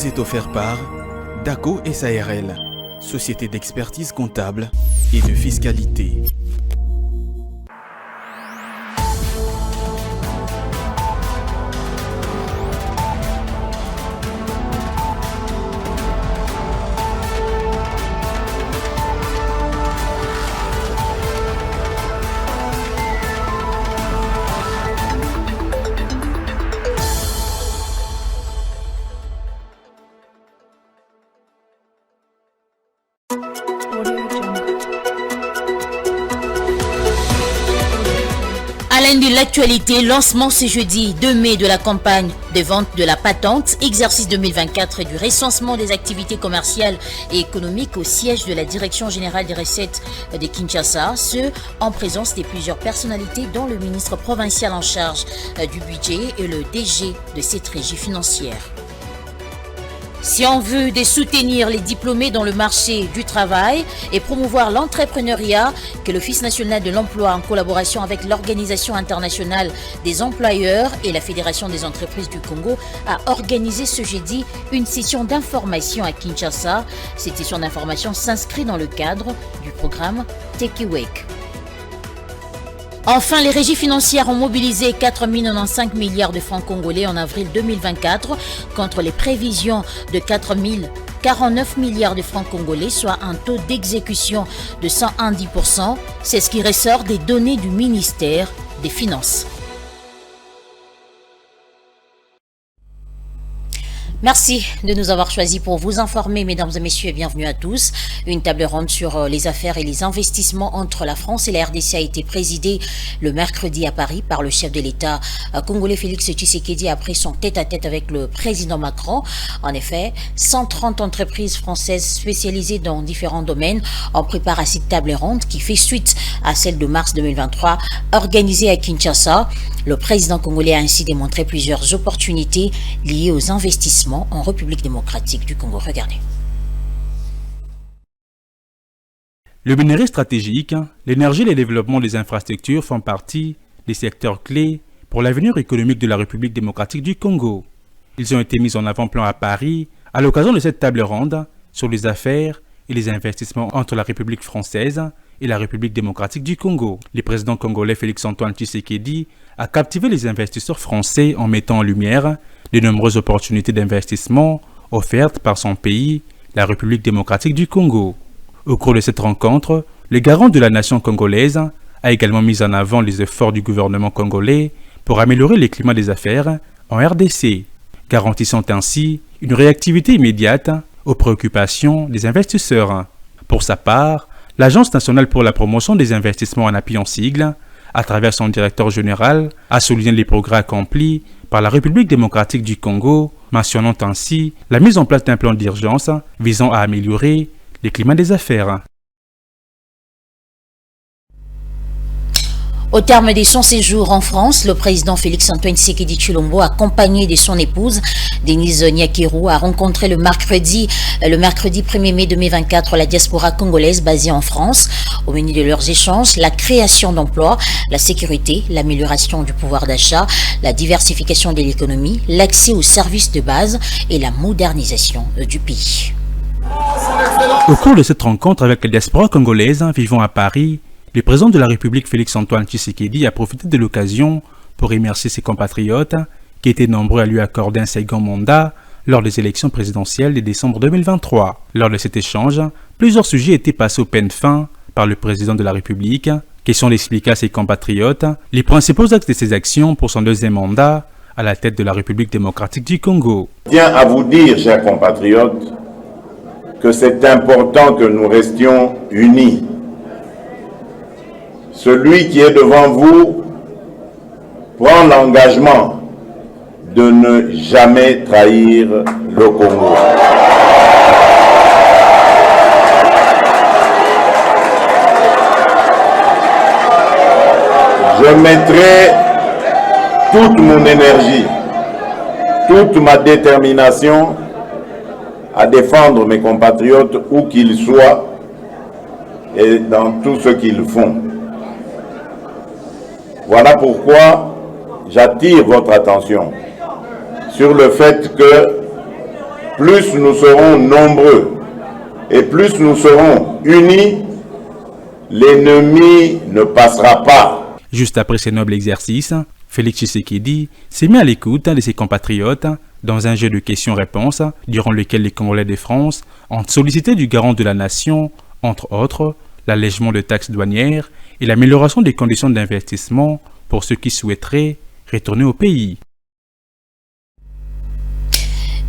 vous est offert par DACO SARL, société d'expertise comptable et de fiscalité. À l'un de l'actualité, lancement ce jeudi 2 mai de la campagne de vente de la patente, exercice 2024 et du recensement des activités commerciales et économiques au siège de la Direction générale des recettes de Kinshasa, ce en présence de plusieurs personnalités dont le ministre provincial en charge du budget et le DG de cette régie financière. Si on veut de soutenir les diplômés dans le marché du travail et promouvoir l'entrepreneuriat, que l'Office national de l'emploi, en collaboration avec l'Organisation internationale des employeurs et la Fédération des entreprises du Congo, a organisé ce jeudi une session d'information à Kinshasa. Cette session d'information s'inscrit dans le cadre du programme Take Awake. Enfin, les régies financières ont mobilisé 4 095 milliards de francs congolais en avril 2024 contre les prévisions de 4 049 milliards de francs congolais, soit un taux d'exécution de 110%. C'est ce qui ressort des données du ministère des Finances. Merci de nous avoir choisis pour vous informer, mesdames et messieurs, et bienvenue à tous. Une table ronde sur les affaires et les investissements entre la France et la RDC a été présidée le mercredi à Paris par le chef de l'État congolais Félix Tshisekedi après son tête-à-tête avec le président Macron. En effet, 130 entreprises françaises spécialisées dans différents domaines ont préparé cette table ronde qui fait suite à celle de mars 2023 organisée à Kinshasa. Le président congolais a ainsi démontré plusieurs opportunités liées aux investissements en République démocratique du Congo. Regardez. Le minerai stratégique, l'énergie et le développement des infrastructures font partie des secteurs clés pour l'avenir économique de la République démocratique du Congo. Ils ont été mis en avant-plan à Paris à l'occasion de cette table ronde sur les affaires et les investissements entre la République française et la République démocratique du Congo. Le président congolais Félix-Antoine Tshisekedi a captivé les investisseurs français en mettant en lumière de nombreuses opportunités d'investissement offertes par son pays, la République démocratique du Congo. Au cours de cette rencontre, le garant de la nation congolaise a également mis en avant les efforts du gouvernement congolais pour améliorer le climat des affaires en RDC, garantissant ainsi une réactivité immédiate aux préoccupations des investisseurs. Pour sa part, l'Agence nationale pour la promotion des investissements en appui en sigle, à travers son directeur général, a souligné les progrès accomplis par la République démocratique du Congo, mentionnant ainsi la mise en place d'un plan d'urgence visant à améliorer le climat des affaires. Au terme de son séjour en France, le président Félix-Antoine Tshisekedi Tshilombo, accompagné de son épouse Denise Nyakirou, a rencontré le mercredi 1er mai 2024 la diaspora congolaise basée en France. Au menu de leurs échanges, la création d'emplois, la sécurité, l'amélioration du pouvoir d'achat, la diversification de l'économie, l'accès aux services de base et la modernisation du pays. Au cours de cette rencontre avec la diaspora congolaise vivant à Paris, le président de la République Félix-Antoine Tshisekedi a profité de l'occasion pour remercier ses compatriotes qui étaient nombreux à lui accorder un second mandat lors des élections présidentielles de décembre 2023. Lors de cet échange, plusieurs sujets étaient passés au peigne fin par le président de la République, question d'expliquer à ses compatriotes les principaux axes de ses actions pour son deuxième mandat à la tête de la République démocratique du Congo. Je tiens à vous dire, chers compatriotes, que c'est important que nous restions unis. Celui qui est devant vous prend l'engagement de ne jamais trahir le Congo. Je mettrai toute mon énergie, toute ma détermination à défendre mes compatriotes où qu'ils soient et dans tout ce qu'ils font. Voilà pourquoi j'attire votre attention sur le fait que plus nous serons nombreux et plus nous serons unis, l'ennemi ne passera pas. Juste après ce noble exercice, Félix Tshisekedi s'est mis à l'écoute de ses compatriotes dans un jeu de questions-réponses durant lequel les Congolais de France ont sollicité du garant de la nation, entre autres, l'allègement de taxes douanières et l'amélioration des conditions d'investissement pour ceux qui souhaiteraient retourner au pays.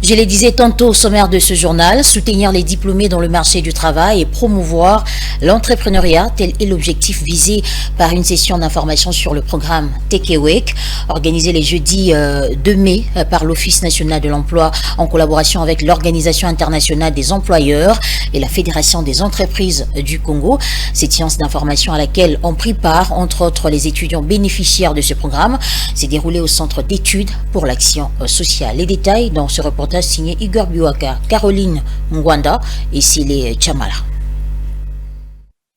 Je le disais tantôt au sommaire de ce journal, soutenir les diplômés dans le marché du travail et promouvoir l'entrepreneuriat, tel est l'objectif visé par une session d'information sur le programme Take Awake, organisé les jeudis 2 mai par l'Office national de l'emploi en collaboration avec l'Organisation internationale des employeurs et la Fédération des entreprises du Congo. Cette séance d'information à laquelle ont pris part, entre autres, les étudiants bénéficiaires de ce programme s'est déroulée au Centre d'études pour l'action sociale. Les détails dans ce reportage signé Igor Biwaka, Caroline Ngwanda et Sile Chamala.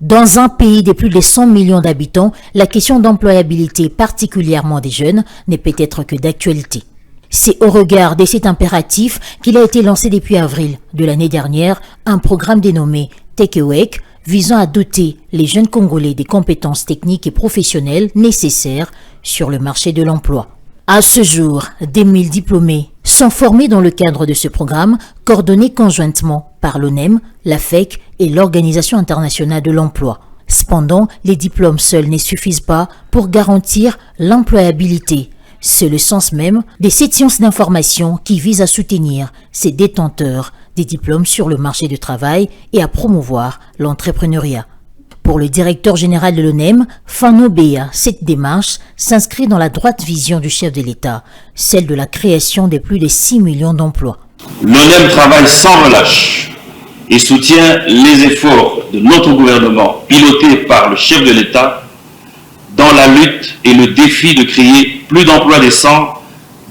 Dans un pays de plus de 100 millions d'habitants, la question d'employabilité, particulièrement des jeunes, n'est peut-être que d'actualité. C'est au regard de cet impératif qu'il a été lancé depuis avril de l'année dernière un programme dénommé Take Awake, visant à doter les jeunes Congolais des compétences techniques et professionnelles nécessaires sur le marché de l'emploi. À ce jour, des 1000 diplômés sont formés dans le cadre de ce programme, coordonné conjointement par l'ONEM, la FEC et l'Organisation internationale de l'emploi. Cependant, les diplômes seuls ne suffisent pas pour garantir l'employabilité. C'est le sens même de cette séance d'information qui vise à soutenir ces détenteurs des diplômes sur le marché du travail et à promouvoir l'entrepreneuriat. Pour le directeur général de l'ONEM, Fano Béa, cette démarche s'inscrit dans la droite vision du chef de l'État, celle de la création de plus de 6 millions d'emplois. L'ONEM travaille sans relâche et soutient les efforts de notre gouvernement, piloté par le chef de l'État, dans la lutte et le défi de créer plus d'emplois décents,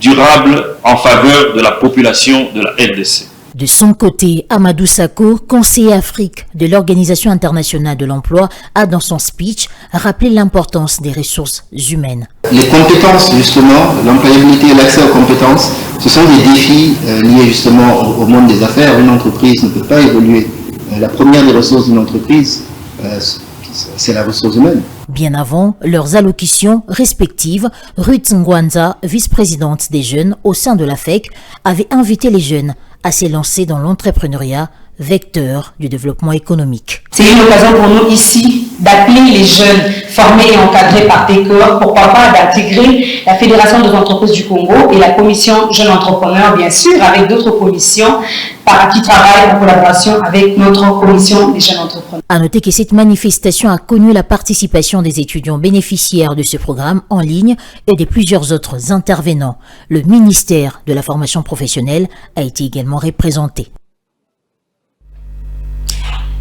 durables, en faveur de la population de la RDC. De son côté, Amadou Sako, conseiller Afrique de l'Organisation internationale de l'emploi, a dans son speech rappelé l'importance des ressources humaines. Les compétences, justement, l'employabilité et l'accès aux compétences, ce sont des défis liés justement au monde des affaires. Une entreprise ne peut pas évoluer. La première des ressources d'une entreprise, c'est la ressource humaine. Bien avant leurs allocutions respectives, Ruth Ngwanza, vice-présidente des jeunes au sein de la FEC, avait invité les jeunes à s'élancer dans l'entrepreneuriat, vecteur du développement économique. C'est une occasion pour nous ici d'appeler les jeunes formés et encadrés par TECOR, pourquoi pas d'intégrer la Fédération des entreprises du Congo et la commission jeunes entrepreneurs, bien sûr, avec d'autres commissions qui travaillent en collaboration avec notre commission des jeunes entrepreneurs. À noter que cette manifestation a connu la participation des étudiants bénéficiaires de ce programme en ligne et de plusieurs autres intervenants. Le ministère de la formation professionnelle a été également représenté.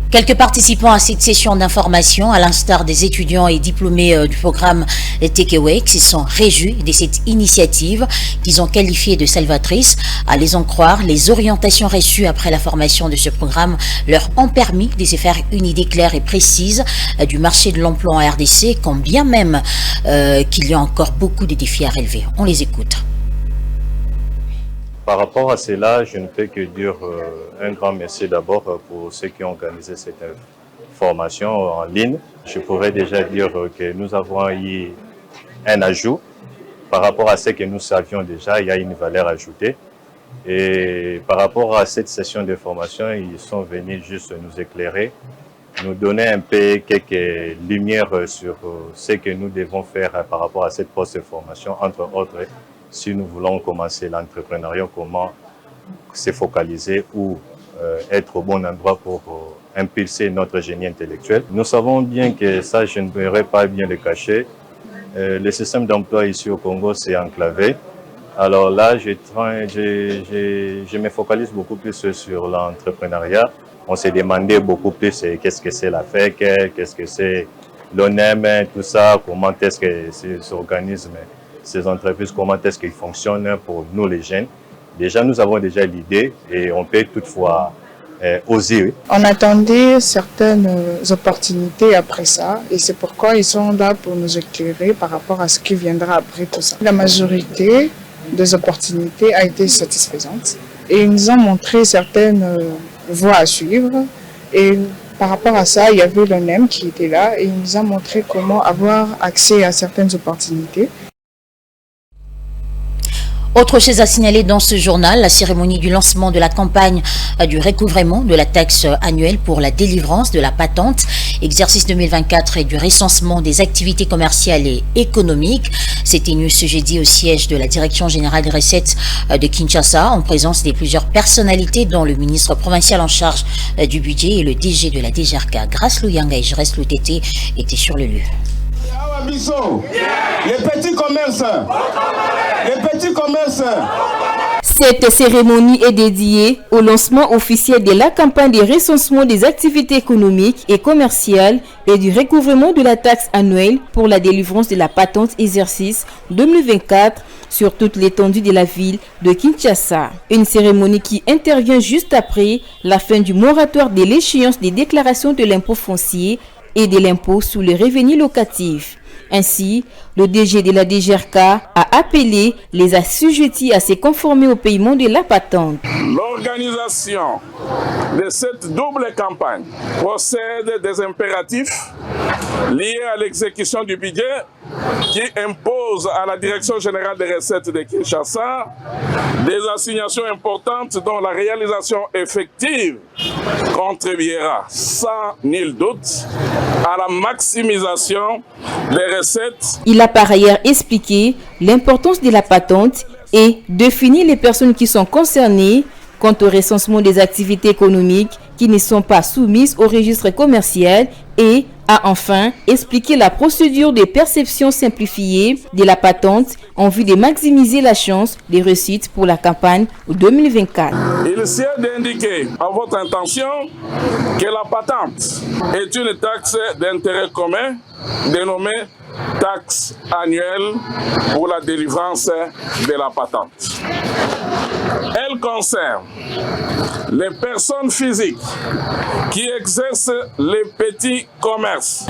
Quelques participants à cette session d'information, à l'instar des étudiants et diplômés du programme Take Awake, se sont réjouis de cette initiative qu'ils ont qualifiée de salvatrice. À les en croire, les orientations reçues après la formation de ce programme leur ont permis de se faire une idée claire et précise du marché de l'emploi en RDC, quand bien même qu'il y a encore beaucoup de défis à relever. On les écoute. Par rapport à cela, je ne peux que dire un grand merci d'abord pour ceux qui ont organisé cette formation en ligne. Je pourrais déjà dire que nous avons eu un ajout par rapport à ce que nous savions déjà, il y a une valeur ajoutée. Et par rapport à cette session de formation, ils sont venus juste nous éclairer, nous donner un peu quelques lumières sur ce que nous devons faire par rapport à cette post-formation, entre autres. Si nous voulons commencer l'entrepreneuriat, comment se focaliser ou être au bon endroit pour impulser notre génie intellectuel. Nous savons bien que ça, je ne pourrais pas bien le cacher. Le système d'emploi ici au Congo, c'est enclavé. Alors là, je me focalise beaucoup plus sur l'entrepreneuriat. On s'est demandé beaucoup plus qu'est-ce que c'est la FEC, qu'est-ce que c'est l'ONEM, tout ça, comment est-ce que ces organismes, ces entreprises, comment est-ce qu'ils fonctionnent pour nous les jeunes. Déjà, nous avons déjà l'idée et on peut toutefois oser. On attendait certaines opportunités après ça et c'est pourquoi ils sont là pour nous éclairer par rapport à ce qui viendra après tout ça. La majorité des opportunités a été satisfaisante et ils nous ont montré certaines voies à suivre. Et par rapport à ça, il y avait le NEM qui était là et il nous a montré comment avoir accès à certaines opportunités. Autre chose à signaler dans ce journal, la cérémonie du lancement de la campagne du recouvrement de la taxe annuelle pour la délivrance de la patente, exercice 2024 et du recensement des activités commerciales et économiques. s'est tenu ce jeudi au siège de la Direction générale des recettes de Kinshasa en présence de plusieurs personnalités dont le ministre provincial en charge du budget et le DG de la DGRK, Grace Louyanga et Jérès Loutété étaient sur le lieu. Les petits commerces. Cette cérémonie est dédiée au lancement officiel de la campagne de recensement des activités économiques et commerciales et du recouvrement de la taxe annuelle pour la délivrance de la patente exercice 2024 sur toute l'étendue de la ville de Kinshasa. Une cérémonie qui intervient juste après la fin du moratoire de l'échéance des déclarations de l'impôt foncier et de l'impôt sur les revenus locatifs. Ainsi, le DG de la DGRK a appelé les assujettis à se conformer au paiement de la patente. L'organisation de cette double campagne possède des impératifs liés à l'exécution du budget qui impose à la Direction générale des recettes de Kinshasa des assignations importantes dont la réalisation effective contribuera sans nul doute à la maximisation des recettes. Il a par ailleurs expliqué l'importance de la patente et défini les personnes qui sont concernées quant au recensement des activités économiques qui ne sont pas soumises au registre commercial et a enfin expliqué la procédure de perception simplifiée de la patente en vue de maximiser la chance des recettes pour la campagne 2024. Il s'est d'indiquer à votre intention que la patente est une taxe d'intérêt commun dénommée taxe annuelle pour la délivrance de la patente. Elle concerne les personnes physiques qui exercent les petits commerces,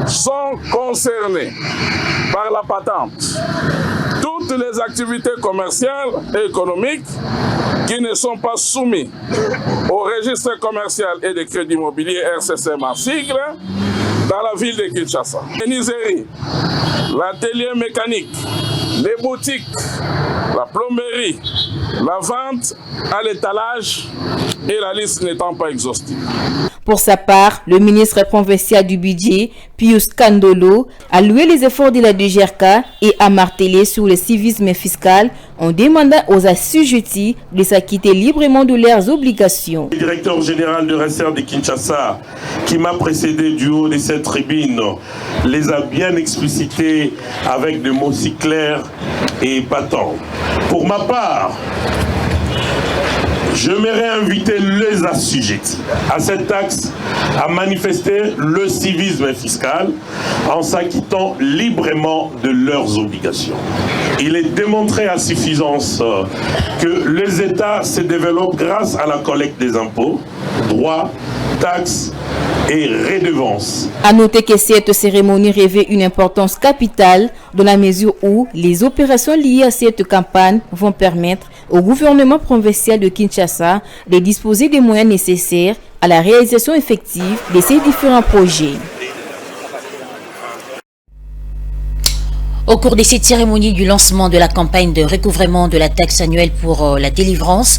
sont concernées par la patente. Toutes les activités commerciales et économiques qui ne sont pas soumises au registre commercial et de crédit immobilier RCCM en sigle dans la ville de Kinshasa. Les menuiseries, l'atelier mécanique, les boutiques, la plomberie, la vente à l'étalage et la liste n'étant pas exhaustive. Pour sa part, le ministre provincial du budget, Pius Kandolo, a loué les efforts de la DGRK et a martelé sur le civisme fiscal en demandant aux assujettis de s'acquitter librement de leurs obligations. Le directeur général de recettes de Kinshasa, qui m'a précédé du haut de cette tribune, les a bien explicités avec des mots si clairs et épatants. Pour ma part, j'aimerais inviter les assujettis à cette taxe à manifester le civisme fiscal en s'acquittant librement de leurs obligations. Il est démontré à suffisance que les États se développent grâce à la collecte des impôts, droits, taxes et redevances. À noter que cette cérémonie revêt une importance capitale dans la mesure où les opérations liées à cette campagne vont permettre au gouvernement provincial de Kinshasa de disposer des moyens nécessaires à la réalisation effective de ces différents projets. Au cours de cette cérémonie du lancement de la campagne de recouvrement de la taxe annuelle pour la délivrance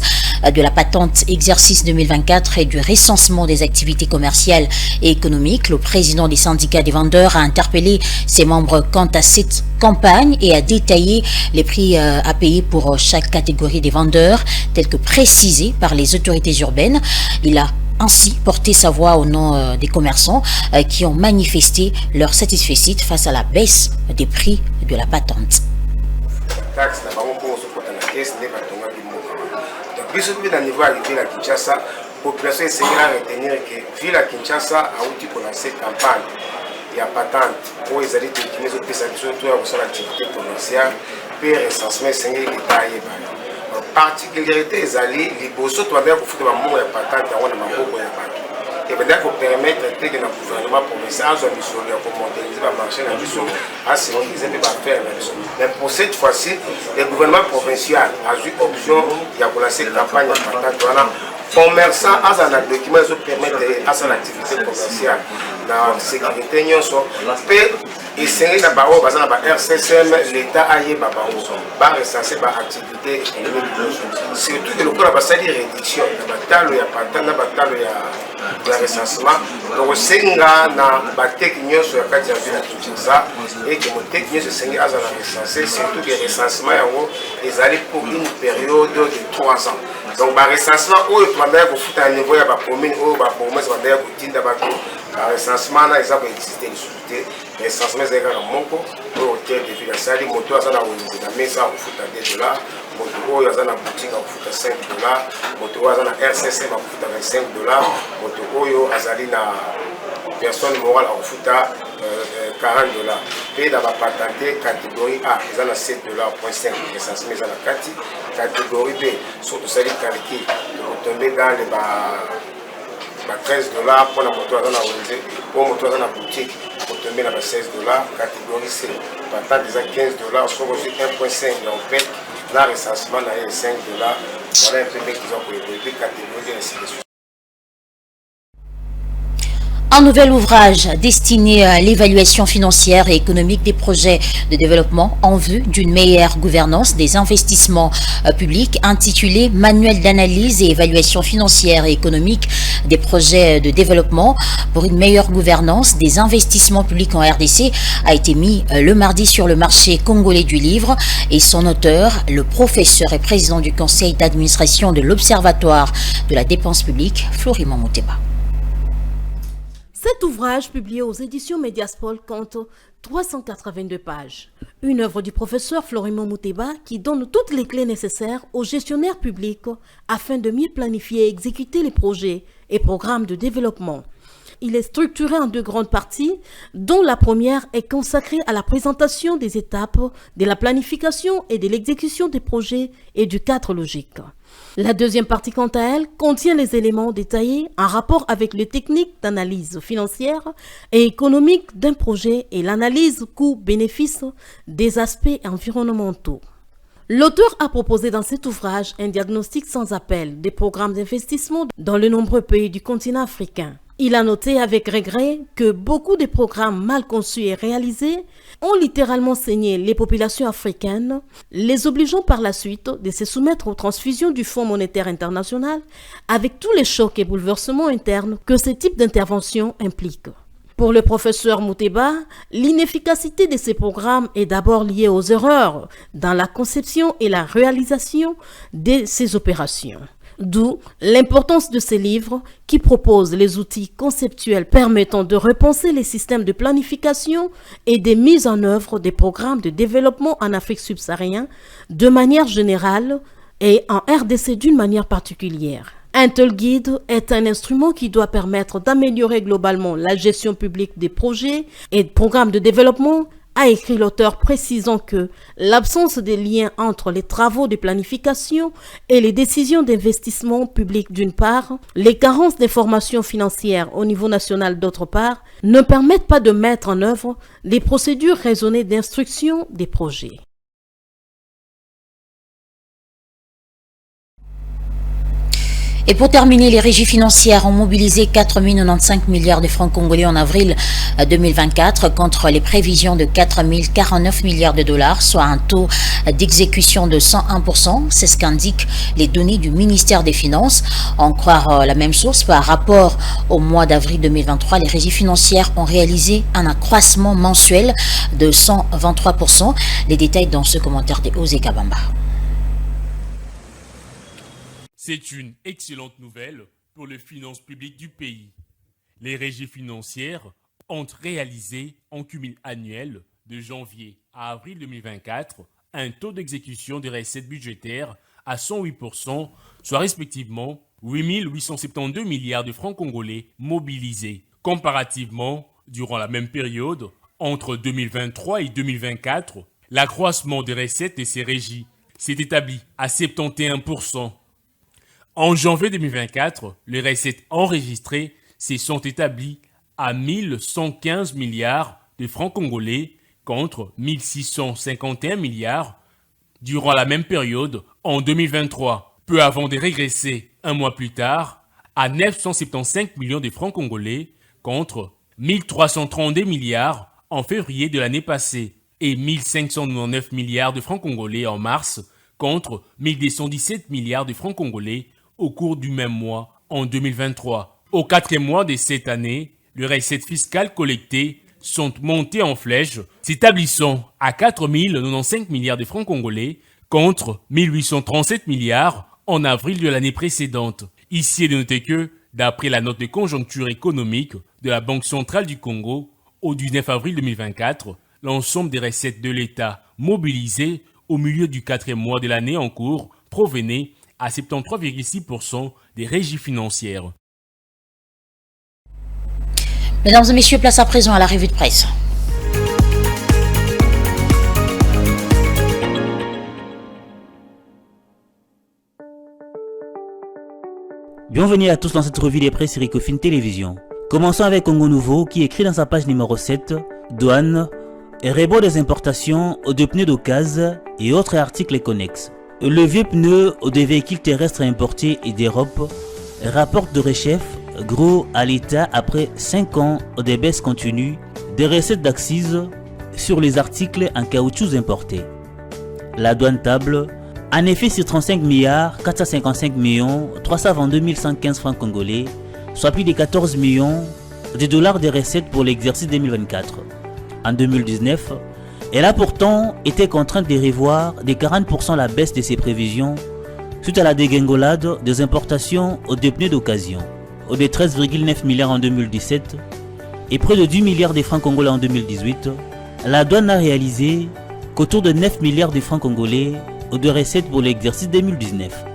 de la patente exercice 2024 et du recensement des activités commerciales et économiques, le président des syndicats des vendeurs a interpellé ses membres quant à cette campagne et a détaillé les prix à payer pour chaque catégorie des vendeurs, tels que précisés par les autorités urbaines. Il a ainsi porté sa voix au nom des commerçants qui ont manifesté leur satisfecit face à la baisse des prix de la patente. Population essayera de retenir que ville à Kinshasa a outil pour lancer campagne et à patente pour les alliés qui nous ont surtout à l'activité commerciale puis recensement essayé détaillé. En particularité les alliés les bossos doivent bien profiter de la patente dans le maboko ya bato. et va permettre que le gouvernement provincial soit missionné pour moderniser le marché dans le sol, à ce qu'ils aiment pas faire. Mais pour cette fois-ci, le gouvernement provincial a eu option de lancer une campagne de commerçant à un document qui permet à son activité commerciale dans la sécurité et c'est là bas RCCM l'État a eu recensé par activité économique surtout que le corps a passé réduction dans il y a pas dans il y a recensement donc c'est là dans la technique sur la carte de ça et que mon technique c'est à recensé surtout que recensement ils allaient pour une période de 3 ans. Donc, le recensement, où le plan d'ailleurs, il à niveau, il y a des communes, où il y a le recensement, il y a existé les sociétés. Le recensement, il y a un monco, où il y a des villes, il y a des motos, il y a des maisons, il y a $10, moto, il y a une boutique, il y a $5, moto, il y a une RCC, il y a $25, moto, il y a une personne morale, il y a $40. Et dans la patenté catégorie A, ils ont $7.5, recensement, ils ont catégorie B, surtout celle qui calcule, de tomber dans les $13 pour la moto pour moto dans la boutique, pour tomber dans $16, catégorie C, patent déjà $15, soit aussi 1.5 en fait, là recensement là $5, voilà un peu qu'ils ont pour les catégories et ainsi de suite. Un nouvel ouvrage destiné à l'évaluation financière et économique des projets de développement en vue d'une meilleure gouvernance des investissements publics intitulé Manuel d'analyse et évaluation financière et économique des projets de développement pour une meilleure gouvernance des investissements publics en RDC a été mis le mardi sur le marché congolais du livre et son auteur, le professeur et président du conseil d'administration de l'Observatoire de la dépense publique, Florimond Mouteba. Cet ouvrage, publié aux éditions Mediaspol, compte 382 pages. Une œuvre du professeur Florimond Mouteba qui donne toutes les clés nécessaires aux gestionnaires publics afin de mieux planifier et exécuter les projets et programmes de développement. Il est structuré en 2 grandes parties, dont la première est consacrée à la présentation des étapes de la planification et de l'exécution des projets et du cadre logique. La deuxième partie, quant à elle, contient les éléments détaillés en rapport avec les techniques d'analyse financière et économique d'un projet et l'analyse coût-bénéfice des aspects environnementaux. L'auteur a proposé dans cet ouvrage un diagnostic sans appel des programmes d'investissement dans de nombreux pays du continent africain. Il a noté avec regret que beaucoup de programmes mal conçus et réalisés ont littéralement saigné les populations africaines, les obligeant par la suite de se soumettre aux transfusions du Fonds monétaire international avec tous les chocs et bouleversements internes que ce type d'intervention implique. Pour le professeur Mouteba, l'inefficacité de ces programmes est d'abord liée aux erreurs dans la conception et la réalisation de ces opérations. D'où l'importance de ces livres qui proposent les outils conceptuels permettant de repenser les systèmes de planification et de mise en œuvre des programmes de développement en Afrique subsaharienne de manière générale et en RDC d'une manière particulière. Un tel guide est un instrument qui doit permettre d'améliorer globalement la gestion publique des projets et de programmes de développement, a écrit l'auteur, précisant que l'absence de lien entre les travaux de planification et les décisions d'investissement public d'une part, les carences d'informations financières au niveau national d'autre part, ne permettent pas de mettre en œuvre les procédures raisonnées d'instruction des projets. Et pour terminer, les régies financières ont mobilisé 4 095 milliards de francs congolais en avril 2024 contre les prévisions de 4 049 milliards de dollars, soit un taux d'exécution de 101%. C'est ce qu'indiquent les données du ministère des Finances. En croire la même source, par rapport au mois d'avril 2023, les régies financières ont réalisé un accroissement mensuel de 123%. Les détails dans ce commentaire de Osé Kabamba. C'est une excellente nouvelle pour les finances publiques du pays. Les régies financières ont réalisé en cumul annuel de janvier à avril 2024 un taux d'exécution des recettes budgétaires à 108%, soit respectivement 8 872 milliards de francs congolais mobilisés. Comparativement, durant la même période, entre 2023 et 2024, l'accroissement des recettes de ces régies s'est établi à 71%. En janvier 2024, les recettes enregistrées se sont établis à 1115 milliards de francs congolais contre 1651 milliards durant la même période en 2023, peu avant de régresser un mois plus tard à 975 millions de francs congolais contre 1332 milliards en février de l'année passée et 1599 milliards de francs congolais en mars contre 1217 milliards de francs congolais au cours du même mois en 2023. Au 4e mois de cette année, les recettes fiscales collectées sont montées en flèche, s'établissant à 4095 milliards de francs congolais contre 1837 milliards en avril de l'année précédente. Ici est de noter que, d'après la note de conjoncture économique de la Banque centrale du Congo, au 19 avril 2024, l'ensemble des recettes de l'État mobilisées au milieu du 4e mois de l'année en cours provenait à 73,6% des régies financières. Mesdames et messieurs, place à présent à la revue de presse. Bienvenue à tous dans cette revue des presse sur Ecofin Télévision. Commençons avec Congo Nouveau qui écrit dans sa page numéro 7 douane et rebond des importations de pneus d'occasion et autres articles connexes. Le vieux pneu des véhicules terrestres importés d'Europe rapporte de rechef gros à l'État après 5 ans de baisse continue des recettes d'accise sur les articles en caoutchouc importés. La douane table en effet sur 35 milliards 455 millions 322 115 francs congolais, soit plus de 14 millions de dollars de recettes pour l'exercice 2024. En 2019, elle a pourtant été contrainte de revoir de 40% la baisse de ses prévisions suite à la dégringolade des importations de pneus d'occasion, de 13,9 milliards en 2017 et près de 10 milliards de francs congolais en 2018. La douane n'a réalisé qu'autour de 9 milliards de francs congolais de recettes pour l'exercice 2019.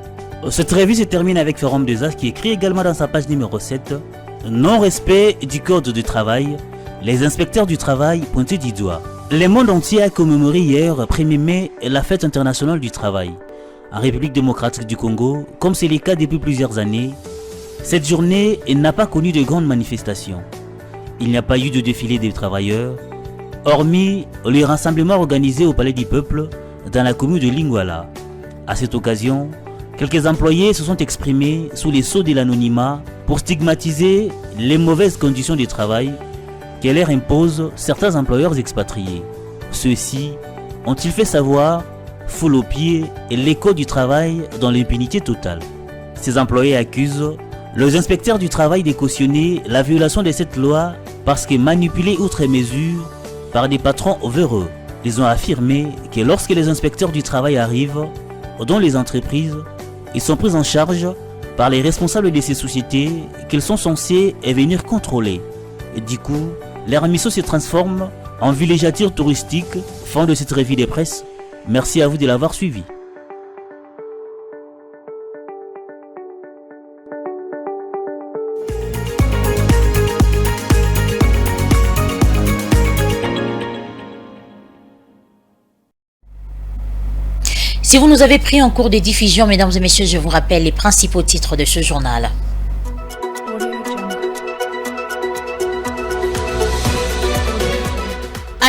Cette revue se termine avec Forum des As qui écrit également dans sa page numéro 7 non-respect du code du travail, les inspecteurs du travail pointés du doigt. Le monde entier a commémoré hier 1er mai la fête internationale du travail. En République démocratique du Congo, comme c'est le cas depuis plusieurs années, cette journée n'a pas connu de grandes manifestations. Il n'y a pas eu de défilé des travailleurs, hormis le rassemblement organisé au Palais du Peuple dans la commune de Lingwala. À cette occasion, quelques employés se sont exprimés sous les sceaux de l'anonymat pour stigmatiser les mauvaises conditions de travail que leur imposent certains employeurs expatriés. Ceux-ci ont-ils fait savoir, foule aux pieds, l'écho du travail dans l'impunité totale. Ces employés accusent les inspecteurs du travail de cautionner la violation de cette loi parce que manipulés outre mesure par des patrons véreux. Ils ont affirmé que lorsque les inspecteurs du travail arrivent dans les entreprises, ils sont pris en charge par les responsables de ces sociétés qu'ils sont censés venir contrôler. Et du coup, leur mission se transforme en villégiature touristique. Fin de cette revue de presse. Merci à vous de l'avoir suivi. Si vous nous avez pris en cours de diffusion, mesdames et messieurs, je vous rappelle les principaux titres de ce journal.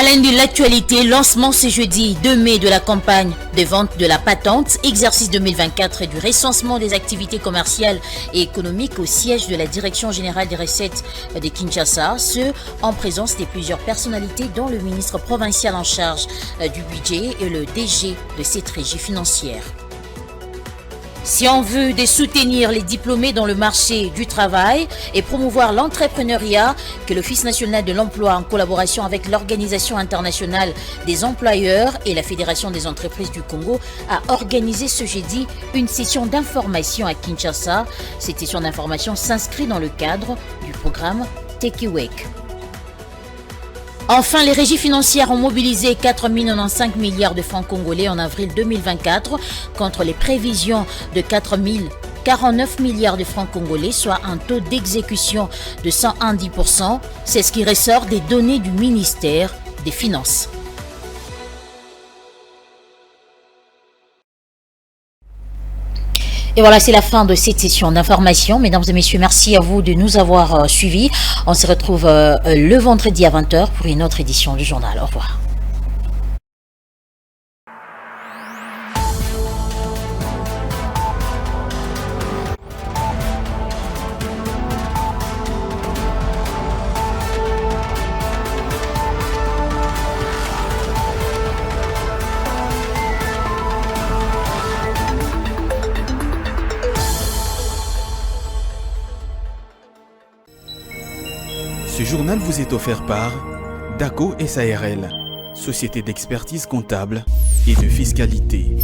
À l'un de l'actualité, lancement ce jeudi 2 mai de la campagne de vente de la patente, exercice 2024 et du recensement des activités commerciales et économiques au siège de la Direction générale des recettes de Kinshasa, ce en présence de plusieurs personnalités dont le ministre provincial en charge du budget et le DG de cette régie financière. Si on veut de soutenir les diplômés dans le marché du travail et promouvoir l'entrepreneuriat, que l'Office national de l'emploi, en collaboration avec l'Organisation internationale des employeurs et la Fédération des entreprises du Congo, a organisé ce jeudi une session d'information à Kinshasa. Cette session d'information s'inscrit dans le cadre du programme Tekiwek. Enfin, les régies financières ont mobilisé 4 095 milliards de francs congolais en avril 2024 contre les prévisions de 4 049 milliards de francs congolais, soit un taux d'exécution de 110%. C'est ce qui ressort des données du ministère des Finances. Et voilà, c'est la fin de cette session d'information. Mesdames et messieurs, merci à vous de nous avoir suivis. On se retrouve le vendredi à 20h pour une autre édition du journal. Au revoir. Ce journal vous est offert par DACO SARL, société d'expertise comptable et de fiscalité.